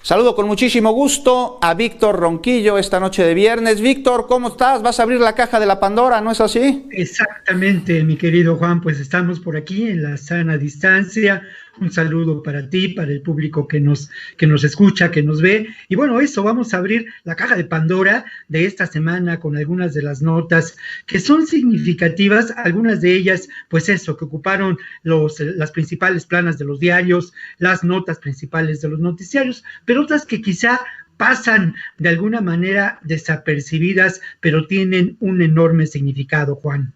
Saludo con muchísimo gusto a Víctor Ronquillo esta noche de viernes. Víctor, ¿cómo estás? ¿Vas a abrir la caja de la Pandora, no es así? Exactamente, mi querido Juan, pues estamos por aquí en la sana distancia. Un saludo para ti, para el público que nos escucha, que nos ve. Y bueno, eso, vamos a abrir la caja de Pandora de esta semana con algunas de las notas que son significativas, algunas de ellas, pues eso, que ocuparon las principales planas de los diarios, las notas principales de los noticiarios, pero otras que quizá pasan de alguna manera desapercibidas, pero tienen un enorme significado, Juan.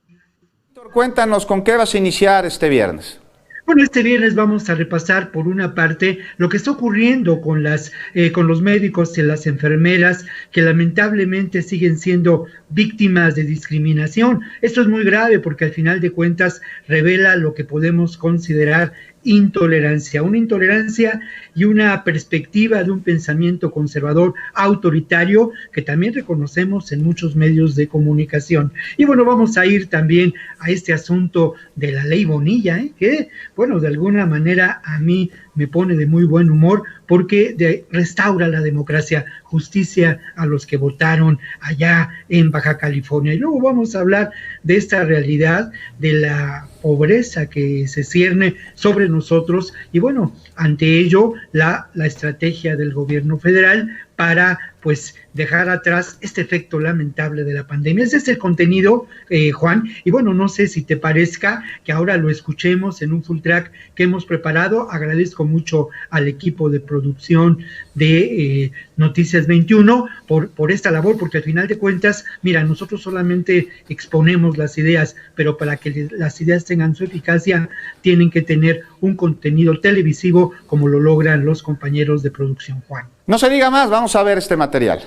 Víctor, cuéntanos con qué vas a iniciar este viernes. Bueno, este viernes vamos a repasar por una parte lo que está ocurriendo con los médicos y las enfermeras que lamentablemente siguen siendo víctimas de discriminación. Esto es muy grave porque al final de cuentas revela lo que podemos considerar intolerancia, una intolerancia y una perspectiva de un pensamiento conservador autoritario que también reconocemos en muchos medios de comunicación. Y bueno, vamos a ir también a este asunto de la ley Bonilla, que, bueno, de alguna manera a mí me pone de muy buen humor porque restaura la democracia, justicia a los que votaron allá en Baja California. Y luego vamos a hablar de esta realidad, de la pobreza que se cierne sobre nosotros y bueno, ante ello la estrategia del gobierno federal para pues dejar atrás este efecto lamentable de la pandemia. Ese es el contenido, Juan, y bueno, no sé si te parezca que ahora lo escuchemos en un full track que hemos preparado. Agradezco mucho al equipo de producción de Noticias 21 por esta labor, porque al final de cuentas, mira, nosotros solamente exponemos las ideas, pero para que las ideas tengan su eficacia, tienen que tener un contenido televisivo como lo logran los compañeros de producción, Juan. No se diga más, vamos a ver este material.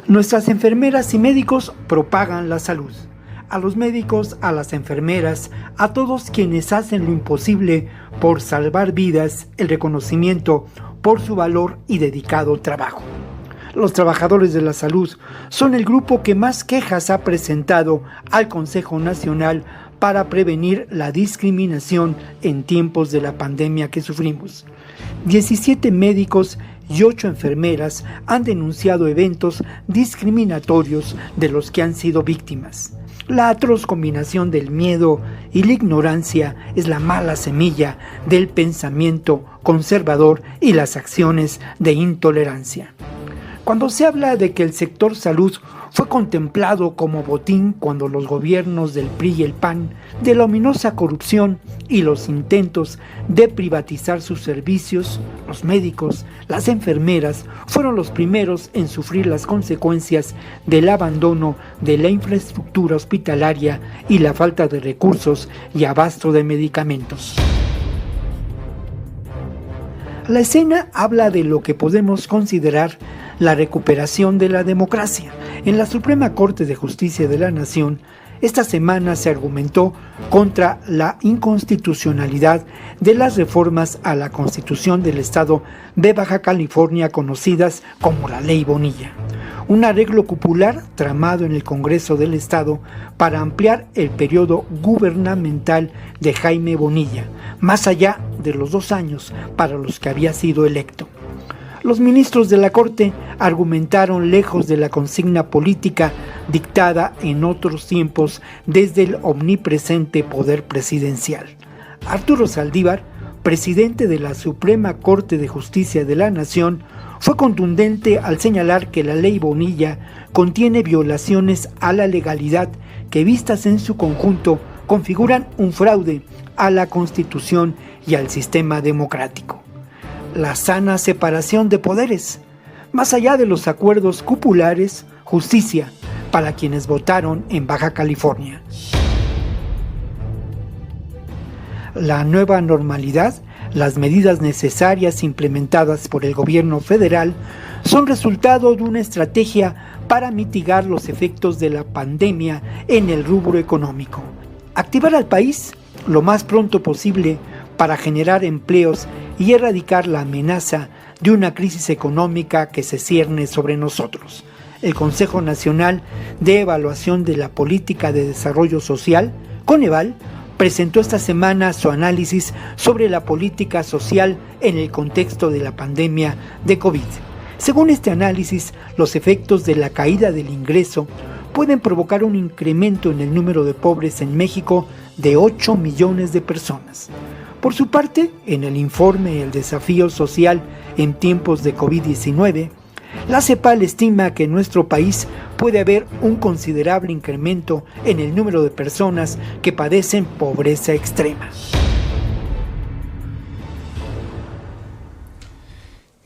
Nuestras enfermeras y médicos propagan la salud. A los médicos, a las enfermeras, a todos quienes hacen lo imposible por salvar vidas, el reconocimiento por su valor y dedicado trabajo. Los trabajadores de la salud son el grupo que más quejas ha presentado al Consejo Nacional para prevenir la discriminación en tiempos de la pandemia que sufrimos. 17 médicos y 8 enfermeras han denunciado eventos discriminatorios de los que han sido víctimas. La atroz combinación del miedo y la ignorancia es la mala semilla del pensamiento conservador y las acciones de intolerancia. Cuando se habla de que el sector salud fue contemplado como botín cuando los gobiernos del PRI y el PAN, de la ominosa corrupción y los intentos de privatizar sus servicios, los médicos, las enfermeras fueron los primeros en sufrir las consecuencias del abandono de la infraestructura hospitalaria y la falta de recursos y abasto de medicamentos. La escena habla de lo que podemos considerar la recuperación de la democracia. En la Suprema Corte de Justicia de la Nación, esta semana se argumentó contra la inconstitucionalidad de las reformas a la Constitución del Estado de Baja California conocidas como la Ley Bonilla. Un arreglo popular tramado en el Congreso del Estado para ampliar el periodo gubernamental de Jaime Bonilla, más allá de los 2 años para los que había sido electo. Los ministros de la Corte argumentaron lejos de la consigna política dictada en otros tiempos desde el omnipresente poder presidencial. Arturo Saldívar, presidente de la Suprema Corte de Justicia de la Nación, fue contundente al señalar que la Ley Bonilla contiene violaciones a la legalidad que, vistas en su conjunto, configuran un fraude a la Constitución y al sistema democrático. La sana separación de poderes, más allá de los acuerdos cupulares, justicia para quienes votaron en Baja California. La nueva normalidad, las medidas necesarias implementadas por el gobierno federal, son resultado de una estrategia para mitigar los efectos de la pandemia en el rubro económico. Activar al país lo más pronto posible para generar empleos y erradicar la amenaza de una crisis económica que se cierne sobre nosotros. El Consejo Nacional de Evaluación de la Política de Desarrollo Social, Coneval, presentó esta semana su análisis sobre la política social en el contexto de la pandemia de COVID. Según este análisis, los efectos de la caída del ingreso pueden provocar un incremento en el número de pobres en México de 8 millones de personas. Por su parte, en el informe El desafío social en tiempos de COVID-19, la CEPAL estima que en nuestro país puede haber un considerable incremento en el número de personas que padecen pobreza extrema.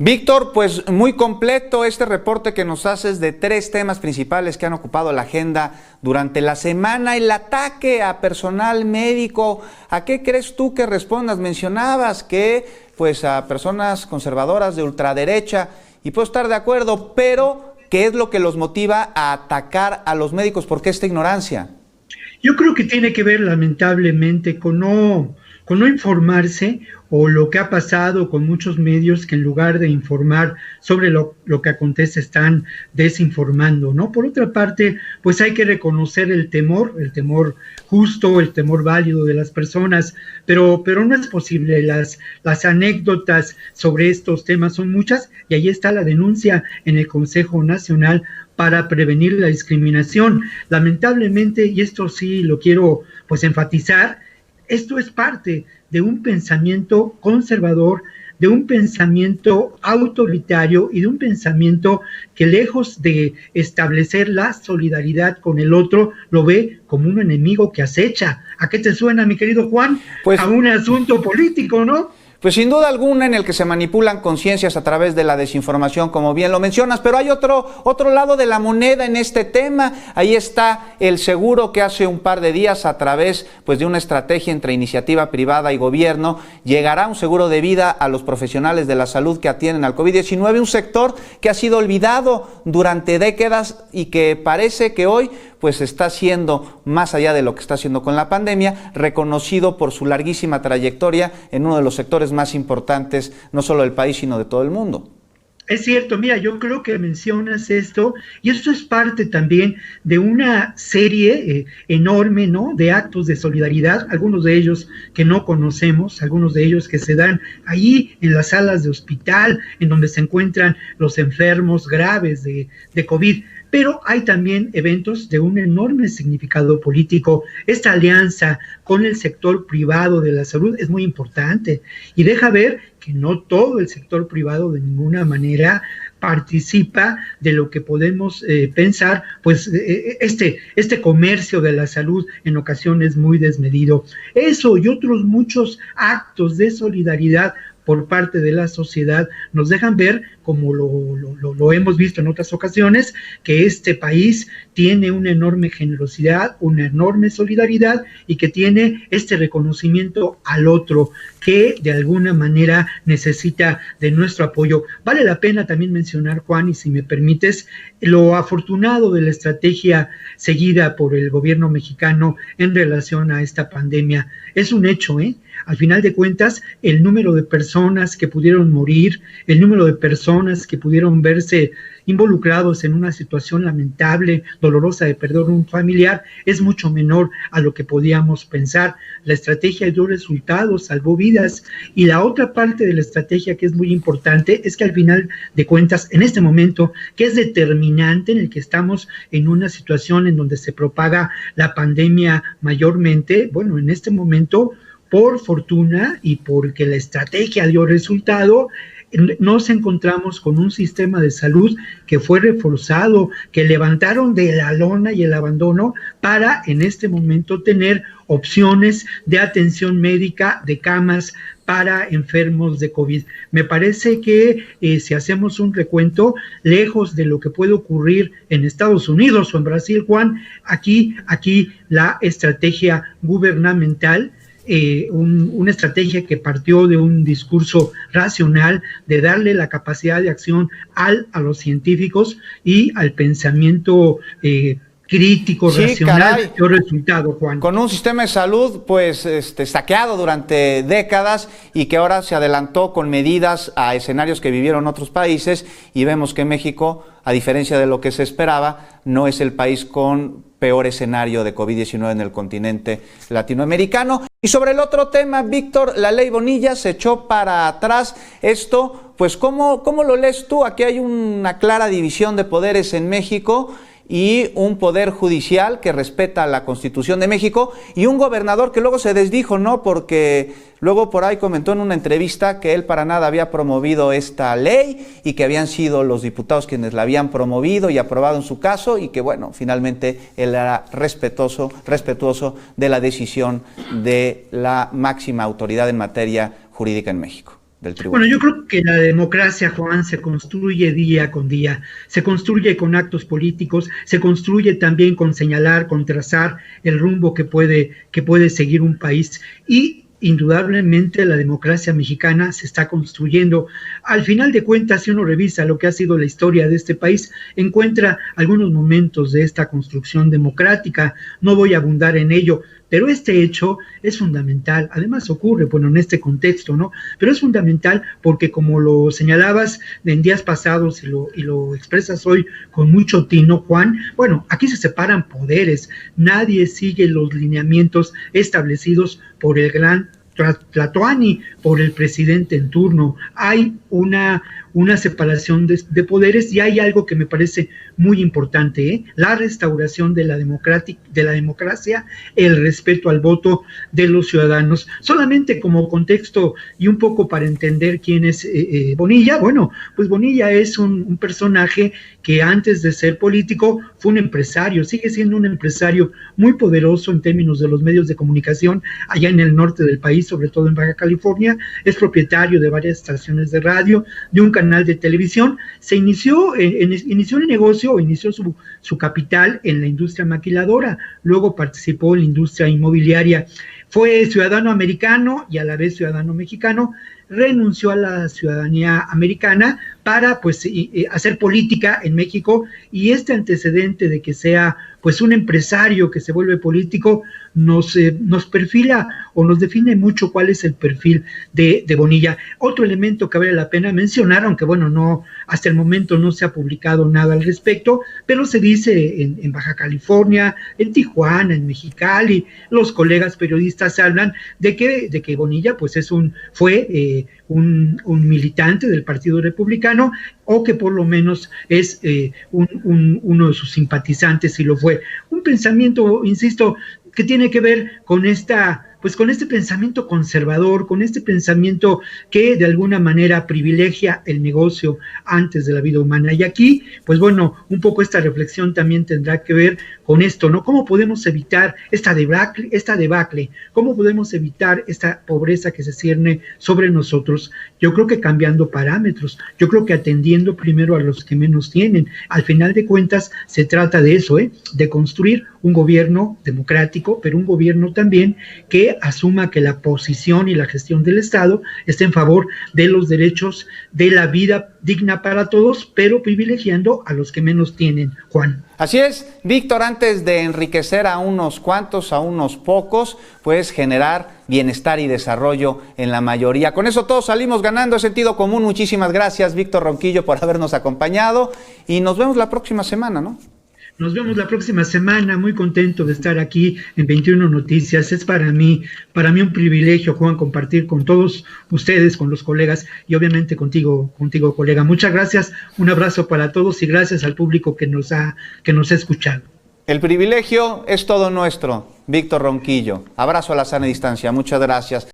Víctor, pues muy completo este reporte que nos haces de 3 temas principales que han ocupado la agenda durante la semana. El ataque a personal médico, ¿a qué crees tú que respondas? Mencionabas que pues a personas conservadoras de ultraderecha, y puedo estar de acuerdo, pero ¿qué es lo que los motiva a atacar a los médicos? ¿Por qué esta ignorancia? Yo creo que tiene que ver lamentablemente con no informarse, o lo que ha pasado con muchos medios que en lugar de informar sobre lo que acontece están desinformando, ¿no? Por otra parte, pues hay que reconocer el temor justo, el temor válido de las personas, pero no es posible. Las anécdotas sobre estos temas son muchas, y ahí está la denuncia en el Consejo Nacional para prevenir la discriminación. Lamentablemente, y esto sí lo quiero pues enfatizar, esto es parte de un pensamiento conservador, de un pensamiento autoritario y de un pensamiento que, lejos de establecer la solidaridad con el otro, lo ve como un enemigo que acecha. ¿A qué te suena, mi querido Juan? Pues, a un asunto político, ¿no? Pues sin duda alguna, en el que se manipulan conciencias a través de la desinformación, como bien lo mencionas, pero hay otro lado de la moneda en este tema. Ahí está el seguro que hace un par de días, a través pues de una estrategia entre iniciativa privada y gobierno, llegará un seguro de vida a los profesionales de la salud que atienden al COVID-19, un sector que ha sido olvidado durante décadas y que parece que hoy pues está siendo, más allá de lo que está haciendo con la pandemia, reconocido por su larguísima trayectoria en uno de los sectores más importantes, no solo del país, sino de todo el mundo. Es cierto, mira, yo creo que mencionas esto, y esto es parte también de una serie enorme, ¿no?, de actos de solidaridad, algunos de ellos que no conocemos, algunos de ellos que se dan ahí en las salas de hospital, en donde se encuentran los enfermos graves de COVID. Pero hay también eventos de un enorme significado político. Esta alianza con el sector privado de la salud es muy importante y deja ver que no todo el sector privado de ninguna manera participa de lo que podemos pensar, pues este comercio de la salud en ocasiones muy desmedido. Eso y otros muchos actos de solidaridad por parte de la sociedad nos dejan ver, como lo hemos visto en otras ocasiones, que este país tiene una enorme generosidad, una enorme solidaridad, y que tiene este reconocimiento al otro que de alguna manera necesita de nuestro apoyo. Vale la pena también mencionar, Juan, y si me permites, lo afortunado de la estrategia seguida por el gobierno mexicano en relación a esta pandemia. Es un hecho, Al final de cuentas, el número de personas que pudieron morir, el número de personas que pudieron verse involucrados en una situación lamentable, dolorosa de perder un familiar, es mucho menor a lo que podíamos pensar. La estrategia dio resultados, salvó vidas, y la otra parte de la estrategia que es muy importante es que al final de cuentas, en este momento, que es determinante, en el que estamos en una situación en donde se propaga la pandemia mayormente, bueno, en este momento, por fortuna y porque la estrategia dio resultado, nos encontramos con un sistema de salud que fue reforzado, que levantaron de la lona y el abandono para en este momento tener opciones de atención médica, de camas para enfermos de COVID. Me parece que si hacemos un recuento, lejos de lo que puede ocurrir en Estados Unidos o en Brasil, Juan, aquí la estrategia gubernamental, una estrategia que partió de un discurso racional, de darle la capacidad de acción a los científicos y al pensamiento crítico, Sí, racional, caray. dio resultado, Juan. Con un sistema de salud pues saqueado durante décadas y que ahora se adelantó con medidas a escenarios que vivieron otros países, y vemos que México, a diferencia de lo que se esperaba, no es el país con peor escenario de COVID-19 en el continente latinoamericano. Y sobre el otro tema, Víctor, la ley Bonilla se echó para atrás. Esto, pues, ¿cómo lo lees tú? Aquí hay una clara división de poderes en México, y un poder judicial que respeta la Constitución de México, y un gobernador que luego se desdijo, ¿no? Porque luego por ahí comentó en una entrevista que él para nada había promovido esta ley y que habían sido los diputados quienes la habían promovido y aprobado en su caso, y que bueno, finalmente él era respetuoso de la decisión de la máxima autoridad en materia jurídica en México. Bueno, yo creo que la democracia, Juan, se construye día con día, se construye con actos políticos, se construye también con señalar, con trazar el rumbo que puede seguir un país, y indudablemente la democracia mexicana se está construyendo. Al final de cuentas, si uno revisa lo que ha sido la historia de este país, encuentra algunos momentos de esta construcción democrática. No voy a abundar en ello, pero este hecho es fundamental. Además ocurre, bueno, en este contexto, ¿no? Pero es fundamental porque, como lo señalabas en días pasados y lo expresas hoy con mucho tino, Juan, bueno, aquí se separan poderes. Nadie sigue los lineamientos establecidos por el gran Tlatoani, por el presidente en turno. Hay una separación de poderes, y hay algo que me parece muy importante, ¿eh? La restauración de la democracia, el respeto al voto de los ciudadanos. Solamente como contexto y un poco para entender quién es Bonilla. Bueno, pues Bonilla es un personaje que antes de ser político fue un empresario, sigue siendo un empresario muy poderoso en términos de los medios de comunicación allá en el norte del país, sobre todo en Baja California. Es propietario de varias estaciones de radio, de un canal de televisión. Se inició el negocio, o inició su capital en la industria maquiladora, luego participó en la industria inmobiliaria. Fue ciudadano americano y a la vez ciudadano mexicano. Renunció a la ciudadanía americana para pues hacer política en México, y este antecedente de que sea pues un empresario que se vuelve político nos perfila o nos define mucho cuál es el perfil de Bonilla. Otro elemento que vale la pena mencionar, aunque bueno, no, hasta el momento no se ha publicado nada al respecto, pero se dice en Baja California, en Tijuana, en Mexicali, los colegas periodistas hablan de que Bonilla pues fue un militante del Partido Republicano, o que por lo menos es uno de sus simpatizantes, y lo fue. Un pensamiento, insisto, que tiene que ver con con este pensamiento conservador, con este pensamiento que de alguna manera privilegia el negocio antes de la vida humana. Y aquí, pues bueno, un poco esta reflexión también tendrá que ver con esto, ¿no? ¿Cómo podemos evitar esta debacle? ¿Cómo podemos evitar esta pobreza que se cierne sobre nosotros? Yo creo que cambiando parámetros, yo creo que atendiendo primero a los que menos tienen. Al final de cuentas, se trata de eso, de construir un gobierno democrático, pero un gobierno también que asuma que la posición y la gestión del Estado está en favor de los derechos de la vida digna para todos, pero privilegiando a los que menos tienen, Juan. Así es, Víctor, antes de enriquecer a unos cuantos, a unos pocos, pues generar bienestar y desarrollo en la mayoría. Con eso todos salimos ganando, es sentido común. Muchísimas gracias, Víctor Ronquillo, por habernos acompañado, y nos vemos la próxima semana, ¿no? Nos vemos la próxima semana, muy contento de estar aquí en 21 Noticias. Es para mí un privilegio, Juan, compartir con todos ustedes, con los colegas, y obviamente contigo, colega. Muchas gracias, un abrazo para todos y gracias al público que nos ha escuchado. El privilegio es todo nuestro, Víctor Ronquillo. Abrazo a la sana distancia, muchas gracias.